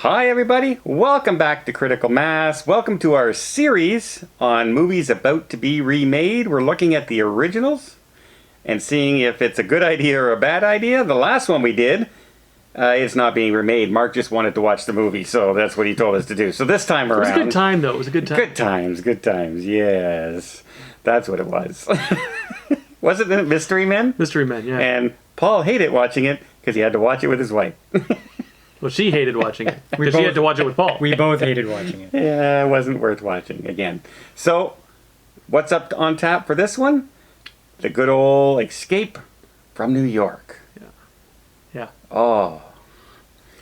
Hi everybody, welcome back to Critical Mass. Welcome to our series on movies about to be remade. We're looking at the originals and seeing if it's a good idea or a bad idea. The last one we did, it's not being remade. Mark just wanted to watch the movie, so that's what he told us to do. So this time around... It was a good time, though. It was a good time. Good times, yes. That's what it was. Wasn't it Mystery Men? Mystery Men, yeah. And Paul hated watching it because he had to watch it with his wife. Well, she hated watching it because she had to watch it with Paul. We both hated watching it. Yeah, it wasn't worth watching again. So, what's up on tap for this one? The good old Escape from New York. Yeah. Oh.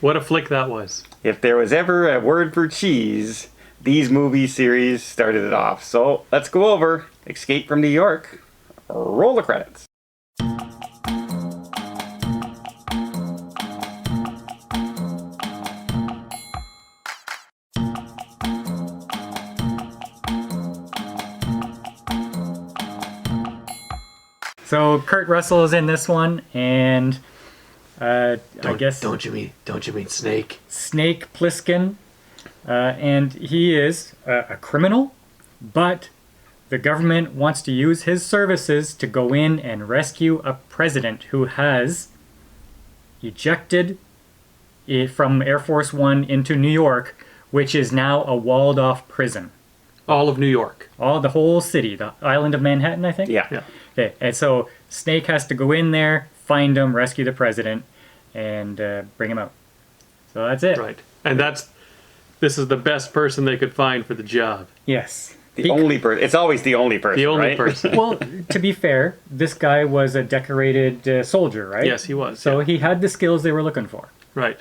What a flick that was. If there was ever a word for cheese, these movie series started it off. So, let's go over Escape from New York. Roll the credits. So Kurt Russell is in this one, and I guess Don't you mean Snake? Snake Plissken, and he is a criminal, but the government wants to use his services to go in and rescue a president who has ejected from Air Force One into New York, which is now a walled-off prison. All of New York. The whole city, the island of Manhattan, I think? Yeah. Okay, and so Snake has to go in there, find him, rescue the president, and bring him out. So that's it. Right. And this is the best person they could find for the job. Yes. The only person. It's always the only person, The only right? person. Well, to be fair, this guy was a decorated soldier, right? Yes, he was. So yeah. he had the skills they were looking for. Right.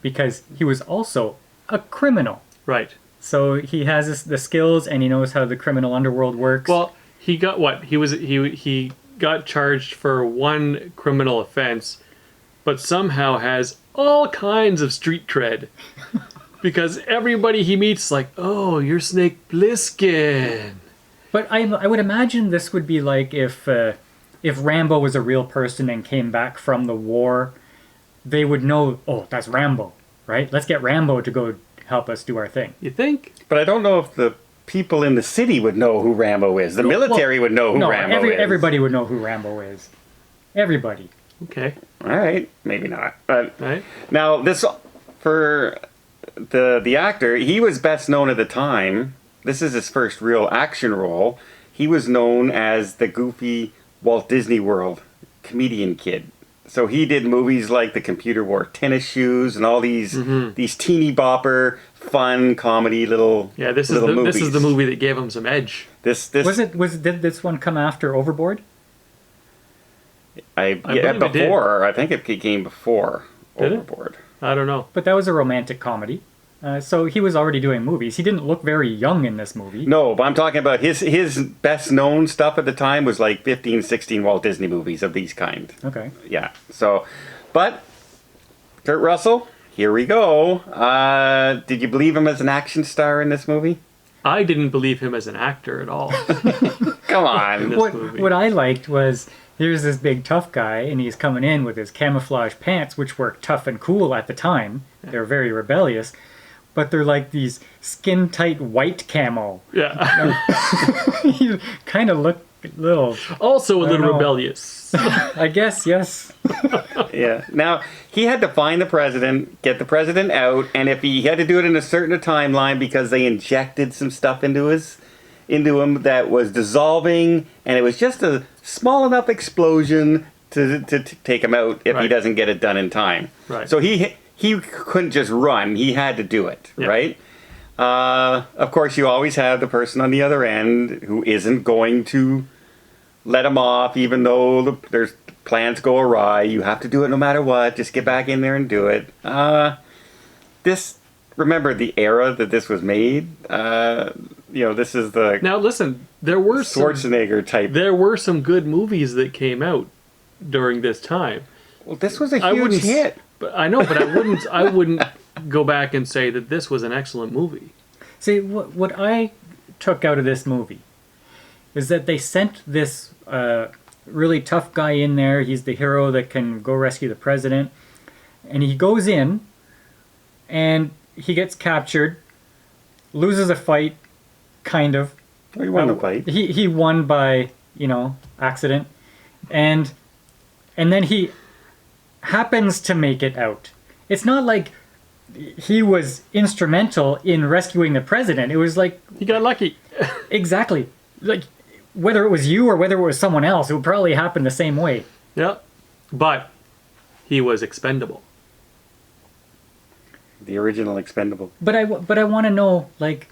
Because he was also a criminal. Right. So he has the skills, and he knows how the criminal underworld works. Well, he got what? He got charged for one criminal offense, but somehow has all kinds of street cred. Because everybody he meets is like, oh, you're Snake Plissken. But I would imagine this would be like if Rambo was a real person and came back from the war, they would know, oh, that's Rambo, right? Let's get Rambo to go help us do our thing. You think? But I don't know if the people in the city would know who Rambo is. The military would know who Rambo is. Everybody would know who Rambo is. Everybody. Okay. All right, maybe not. But Right. now this for the actor, he was best known at the time. This is his first real action role. He was known as the goofy Walt Disney World comedian kid. So he did movies like The Computer Wore Tennis Shoes and all these teeny bopper fun comedy little Yeah, this movies. is the movie that gave him some edge. Did this one come after Overboard? believe it did. Before. I think it came before Did it? Overboard. I don't know. But that was a romantic comedy. So he was already doing movies. He didn't look very young in this movie. No, but I'm talking about his best known stuff at the time was like 15, 16 Walt Disney movies of these kind. Okay. Yeah. So, but Kurt Russell, here we go. Did you believe him as an action star in this movie? I didn't believe him as an actor at all. Come on. movie. What I liked was here's this big tough guy, and he's coming in with his camouflage pants, which were tough and cool at the time. They're very rebellious. But they're like these skin-tight white camo. Yeah. He kind of looked a little... Also a little know. rebellious. I guess, yes. Yeah. Now, he had to find the president, get the president out, and if he had to do it in a certain timeline because they injected some stuff into him that was dissolving, and it was just a small enough explosion to take him out if he Right. doesn't get it done in time. Right. So he couldn't just run. He had to do it, Yeah. right? Of course, you always have the person on the other end who isn't going to let him off, even though there's plans go awry. You have to do it no matter what. Just get back in there and do it. Remember the era that this was made? This is the Now listen, there were Schwarzenegger type. There were some good movies that came out during this time. Well, this was a huge hit. But I know, but I wouldn't go back and say that this was an excellent movie. See, what I took out of this movie is that they sent this really tough guy in there. He's the hero that can go rescue the president. And he goes in, and he gets captured, loses a fight, kind of. He won the fight. He won by, accident. And then he happens to make it out. It's not like he was instrumental in rescuing the president. It was like... He got lucky. Exactly. Like, whether it was you or whether it was someone else, it would probably happen the same way. Yeah. But he was expendable. The original Expendable. But I want to know, like,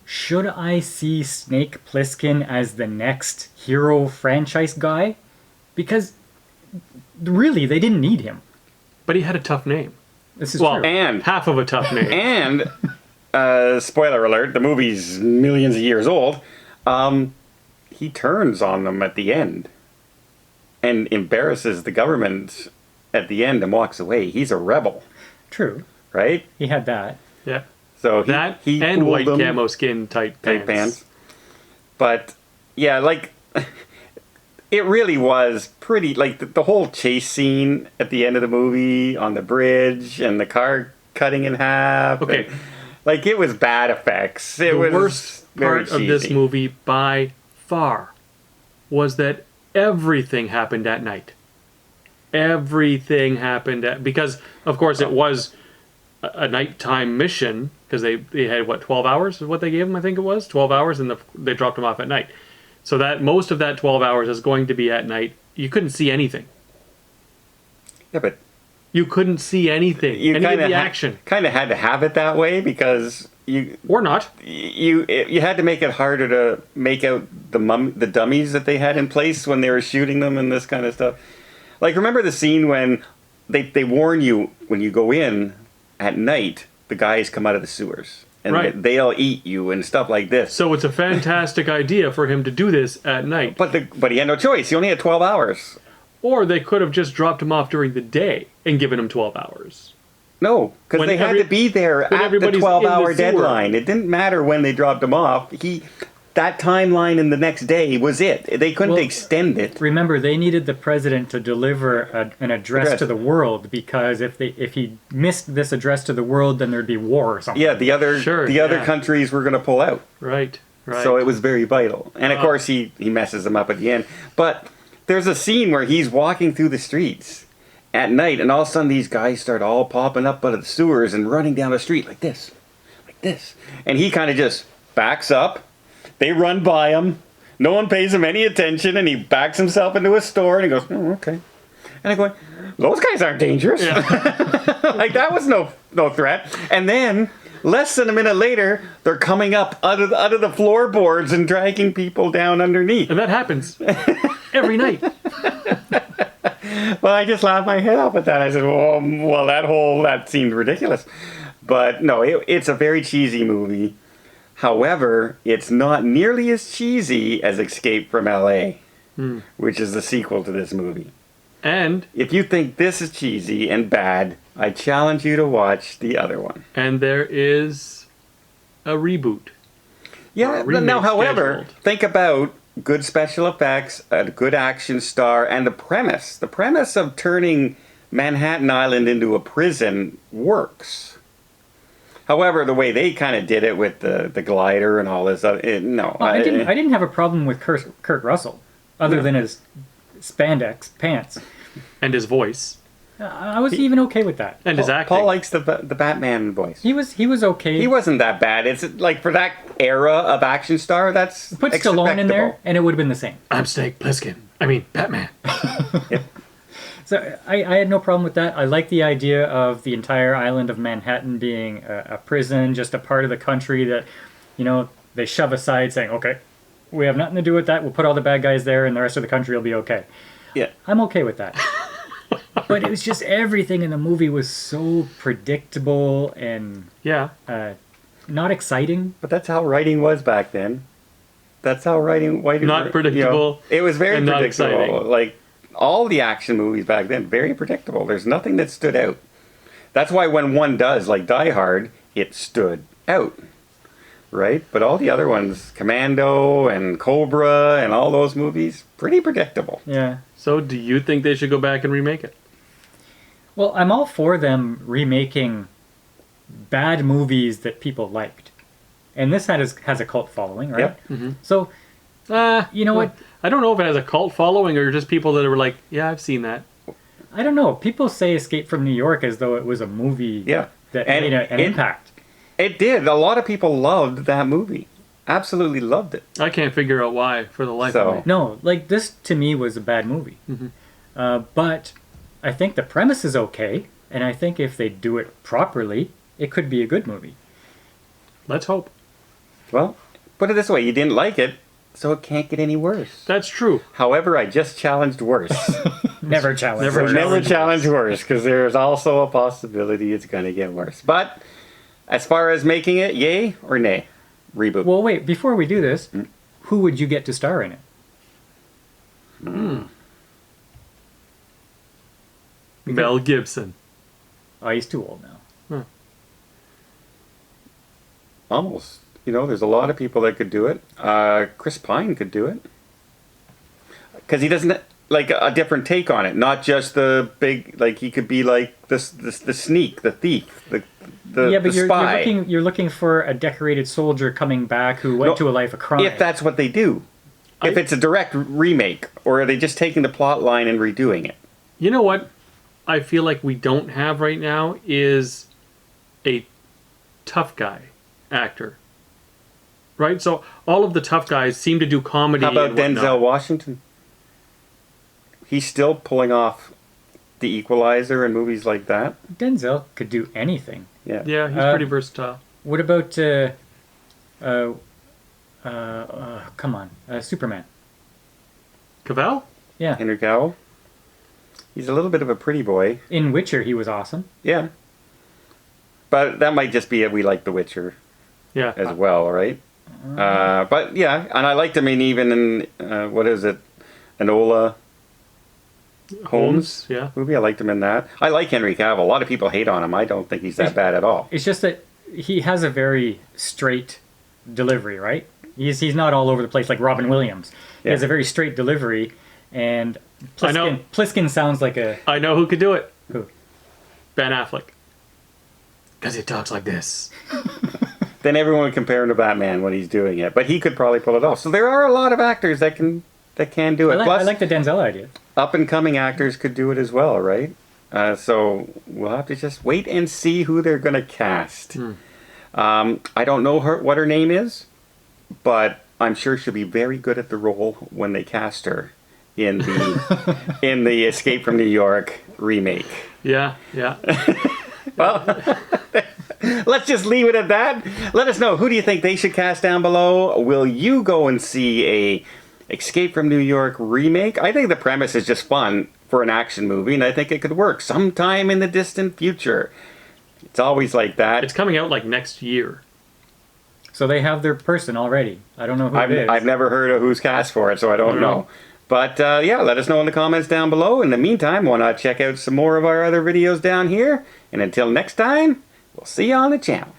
should I see Snake Plissken as the next hero franchise guy? Because, really, they didn't need him. But he had a tough name. This is Well, true. And half of a tough name. And spoiler alert, the movie's millions of years old. He turns on them at the end and embarrasses the government at the end and walks away. He's a rebel, True. right? He had that. Yeah. So That he and fooled white them. camo skin tight Tight pants. pants. But yeah, like it really was pretty. Like the whole chase scene at the end of the movie on the bridge and the car cutting in half. Okay. and, like it was bad effects. It The was worst very part of this cheesy. movie by far was that everything happened at night. Everything happened because of course it was a nighttime mission because they had what 12 hours is what they gave him. I think it was 12 hours and they dropped him off at night. So that most of that 12 hours is going to be at night. You couldn't see anything. Yeah, but You couldn't see anything. you Any of kind the of action. kind of had to have it that way because Or not. you had to make it harder to make out the dummies that they had in place when they were shooting them and this kind of stuff. Like remember the scene when they warn you when you go in at night, the guys come out of the sewers and Right. they'll eat you and stuff like this. So it's a fantastic idea for him to do this at night. But he had no choice. He only had 12 hours. Or they could have just dropped him off during the day and given him 12 hours. No, because When they had every- to be there when at the everybody's 12-hour in the sewer. deadline. It didn't matter when they dropped him off. That timeline in the next day was it. They couldn't Well, extend it. Remember, they needed the president to deliver an address Address. to the world because if he missed this address to the world, then there'd be war or something. Yeah, the other Sure, countries were going to pull out. Right, right. So it was very vital. And of course, he messes them up at the end. But there's a scene where he's walking through the streets at night, and all of a sudden these guys start all popping up out of the sewers and running down the street like this. Like this. And he kind of just backs up. They run by him. No one pays him any attention, and he backs himself into a store, and he goes, oh, okay. And I'm going, those guys aren't dangerous. Like, that was no threat. And then, less than a minute later, they're coming up out of the floorboards and dragging people down underneath. And that happens every night. Well, I just laughed my head off at that. I said, well, that seemed ridiculous. But no, it's a very cheesy movie. However, it's not nearly as cheesy as Escape from L.A., which is the sequel to this movie. And If you think this is cheesy and bad, I challenge you to watch the other one. there is a reboot. Yeah, remake now, however, scheduled. think about good special effects, a good action star, and the premise. The premise of turning Manhattan Island into a prison works. However, the way they kind of did it with the glider and all this, no. Well, I didn't have a problem with Kurt Russell, other than his spandex pants. And his voice. I was even okay with that. And his acting. Paul likes the Batman voice. He was okay. He wasn't that bad. It's like for that era of action star, that's Put Stallone in there, expectable. and it would have been the same. I'm Snake Plissken. I mean, Batman. So I had no problem with that. I like the idea of the entire island of Manhattan being a prison, just a part of the country that, they shove aside saying, okay, we have nothing to do with that. We'll put all the bad guys there and the rest of the country will be okay. Yeah. I'm okay with that. But it was just everything in the movie was so predictable and Yeah. not exciting. But that's how writing was back then. That's how writing. Not predictable it was very and not predictable. exciting. Like all the action movies back then, very predictable. There's nothing that stood out. That's why when one does, like Die Hard, it stood out. Right? But all the other ones, Commando and Cobra and all those movies, pretty predictable. Yeah. So do you think they should go back and remake it? Well, I'm all for them remaking bad movies that people liked. And this has a cult following, right? Yep. Mm-hmm. So, you know what? I don't know if it has a cult following or just people that were like, yeah, I've seen that. I don't know. People say Escape from New York as though it was a movie Yeah. that And made an impact. It did. A lot of people loved that movie. Absolutely loved it. I can't figure out why for the life So- of me. No, like this to me was a bad movie. But I think the premise is okay, and I think if they do it properly, it could be a good movie. Let's hope. Well, put it this way. You didn't like it, so it can't get any worse. That's true. However, I just challenged worse. Never challenge. Never So never challenge worse, because there's also a possibility it's going to get worse. But as far as making it, yay or nay? Reboot. Well, wait. Before we do this, who would you get to star in it? Mel Gibson. Oh, he's too old now. Almost. You know, there's a lot of people that could do it. Chris Pine could do it. Because he doesn't, like, a different take on it. Not just the big, like, he could be like the sneak, the thief, the Yeah, but the spy. you're looking for a decorated soldier coming back who went No, to a life of crime. If that's what they do. If it's a direct remake, or are they just taking the plot line and redoing it? You know what I feel like we don't have right now is a tough guy actor. Right? So all of the tough guys seem to do comedy. How about and whatnot. Denzel Washington? He's still pulling off The Equalizer and movies like that. Denzel could do anything. Yeah. Yeah, he's pretty versatile. What about come on, Superman? Cavell? Yeah, Henry Cavill. He's a little bit of a pretty boy. in Witcher he was awesome. Yeah. But that might just be it. We like The Witcher Yeah. as well, right? But yeah, and I liked him even in, what is it? Enola Holmes Yeah. movie. I liked him in that. I like Henry Cavill. A lot of people hate on him. I don't think he's that bad at all. It's just that he has a very straight delivery, right? He's not all over the place like Robin Williams. He has Yeah. a very straight delivery, and I know. Pliskin sounds like a I know who could do it. who? Ben Affleck. Because he talks like this. Then everyone would compare him to Batman when he's doing it. But he could probably pull it off. So there are a lot of actors that can do it. I Plus, like the Denzel idea. up and coming actors could do it as well, right? So we'll have to just wait and see who they're going to cast. I don't know what her name is, but I'm sure she'll be very good at the role when they cast her in the in the Escape from New York remake. Yeah, yeah. Well, let's just leave it at that. Let us know, who do you think they should cast down below? Will you go and see a Escape from New York remake? I think the premise is just fun for an action movie, and I think it could work sometime in the distant future. It's always like that. It's coming out like next year. So they have their person already. I don't know who it is. I've never heard of who's cast for it, so I don't know. But yeah, let us know in the comments down below. In the meantime, why not check out some more of our other videos down here? And until next time, we'll see you on the channel.